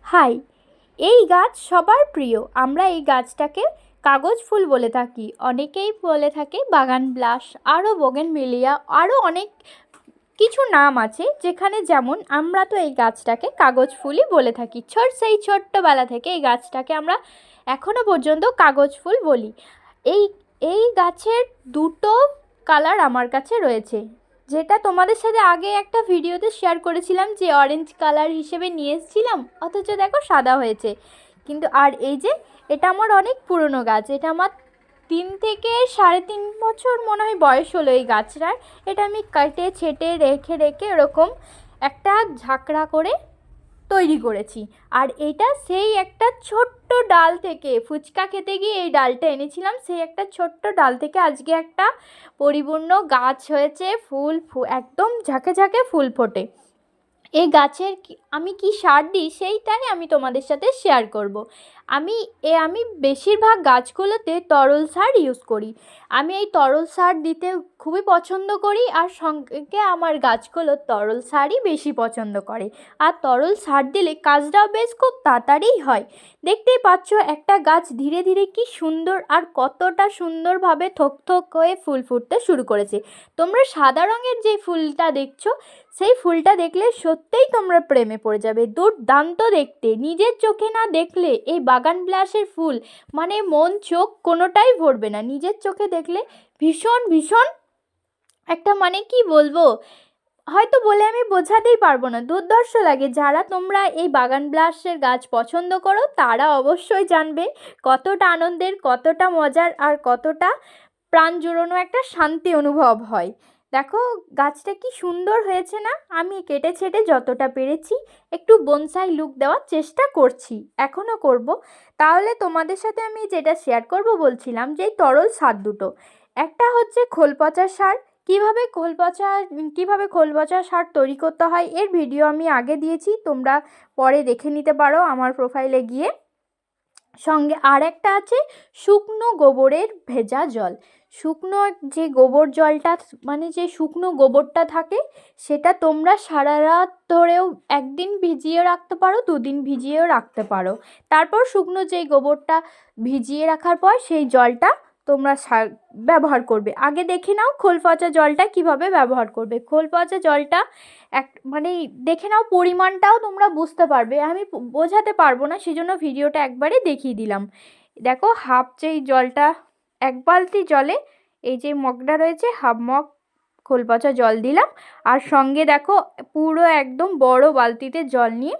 High, এই গাছ সবার প্রিয়। আমরা এই গাছটাকে কাগজ ফুল বলে থাকি, অনেকেই বলে থাকে বাগান বিলাস, আরও বোগেনভিলিয়া, আরও অনেক কিছু নাম আছে। যেখানে যেমন আমরা তো এই গাছটাকে কাগজ ফুলই বলে থাকি। সেই ছোট্টবেলা থেকে এই গাছটাকে আমরা এখনও পর্যন্ত কাগজ ফুল বলি। এই এই গাছের দুটো কালার আমার কাছে রয়েছে, যেটা তোমাদের সাথে আগে একটা ভিডিওতে শেয়ার করেছিলাম, যে অরেঞ্জ কালার হিসেবে নিয়ে এসেছিলাম, অথচ দেখো সাদা হয়েছে। কিন্তু আর এই যে এটা আমার অনেক পুরনো গাছ, এটা আমার 3 থেকে 3.5 বছর মনে হয় বয়স হলো এই গাছটার। এটা আমি কেটে ছেটে রেখে রেখে এরকম একটা ঝাঁকড়া করে তৈরি করেছি। আর এটা সেই একটা ছোট্ট ডাল থেকে, ফুচকা খেতে গিয়ে এই ডালটা এনেছিলাম, সেই একটা ছোট্ট ডাল থেকে আজকে একটা পরিপূর্ণ গাছ হয়েছে। ফুল একদম ঝাঁকে ঝাঁকে ফুল ফোটে। এই গাছের আমি কি সার দিই সেইটাই আমি তোমাদের সাথে শেয়ার করব। আমি বেশিরভাগ গাছগুলোতে তরল সার ইউজ করি। আমি এই তরল সার দিতে খুবই পছন্দ করি, আর সঙ্গে আমার গাছগুলো তরল সারই বেশি পছন্দ করে। আর তরল সার দিলে কাজটাও বেশ খুব তাড়াতাড়িই হয়। দেখতেই পাচ্ছ একটা গাছ ধীরে ধীরে কি সুন্দর, আর কতটা সুন্দরভাবে থোক থোক হয়ে ফুল ফুটতে শুরু করেছে। তোমরা সাদা রঙের যে ফুলটা দেখছো, সেই ফুলটা দেখলে সত্যিই তোমরা প্রেমে পড়ে যাবে। দুর্দান্ত দেখতে, নিজের চোখে না দেখলে এই বাগান বিলাসের ফুল মানে মন চোখ কোনোটাই ভরবে না। নিজের চোখে দেখলে ভীষণ ভীষণ একটা মানে কি বলবো, হয়তো বলে আমি বোঝাতেই পারবো না, দুর্ধর্ষ লাগে। যারা তোমরা এই বাগান বিলাসের গাছ পছন্দ করো তারা অবশ্যই জানবে কতটা আনন্দের, কতটা মজার, আর কতটা প্রাণ জুড়োনো একটা শান্তি অনুভব হয়। দেখো গাছটা কি সুন্দর হয়েছে না? আমি কেটে ছেটে যতটা পেরেছি একটু বনসাই লুক দেওয়ার চেষ্টা করছি, এখনও করব। তাহলে তোমাদের সাথে আমি যেটা শেয়ার করব বলছিলাম, যে এই তরল সার দুটো, একটা হচ্ছে খোল পচা সার। কীভাবে খোল পচা সার তৈরি করতে হয় এর ভিডিও আমি আগে দিয়েছি, তোমরা পরে দেখে নিতে পারো আমার প্রোফাইলে গিয়ে। সঙ্গে আর একটা আছে শুকনো গোবরের ভেজা জল। শুকনো যে গোবর জলটা, মানে যে শুকনো গোবরটা থাকে, সেটা তোমরা সারা রাত ধরেও একদিন ভিজিয়ে রাখতে পারো, 2 দিন ভিজিয়েও রাখতে পারো। তারপর শুকনো যেই গোবরটা ভিজিয়ে রাখার পর সেই জলটা তোমরা ব্যবহার করবে। আগে দেখে নাও খোল পচা জলটা কিভাবে ব্যবহার করবে। খোল পচা জলটা মানে দেখে নাও, পরিমাণটাও তোমরা বুঝতে পারবে। আমি বোঝাতে পারবো না, সেজন্য ভিডিওটা একবারে দেখিয়ে দিলাম। দেখো হাফ যেই জলটা, 1 বালতি জলে এই যে মগটা রয়েছে, হাফ মগ খোল পচা জল দিলাম। আর সঙ্গে দেখো পুরো একদম বড় বালতিতে জল নিয়ে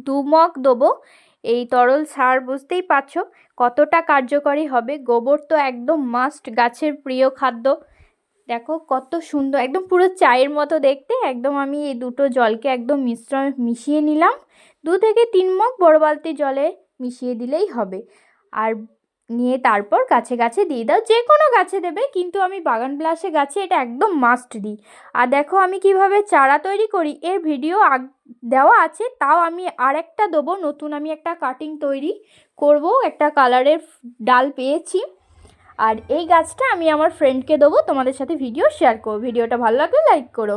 2 মগ দেবো এই তরল সার। বুঝতেই পারছো কতটা কার্যকরী হবে। গোবর তো একদম মাস্ট, গাছের প্রিয় খাদ্য। দেখো কত সুন্দর, একদম পুরো চায়ের মতো দেখতে। একদম আমি এই দুটো জলকে একদম মিশিয়ে নিলাম। 2 থেকে 3 মগ বড় বালতি জলে মিশিয়ে দিলেই হবে। আর নিয়ে তারপর গাছে গাছে দিয়ে দাও, যে কোনো গাছে দেবে, কিন্তু আমি বাগান বিলাসে গাছে এটা একদম মাস্ট দিই। আর দেখো আমি কিভাবে চারা তৈরি করি এর ভিডিও দেওয়া আছে, তাও আমি আরেকটা দেবো নতুন। আমি একটা কাটিং তৈরি করব, একটা কালারের ডাল পেয়েছি, আর এই গাছটা আমি আমার ফ্রেন্ডকে দেবো। তোমাদের সাথে ভিডিও শেয়ার করো। ভিডিওটা ভালো লাগলে লাইক করো।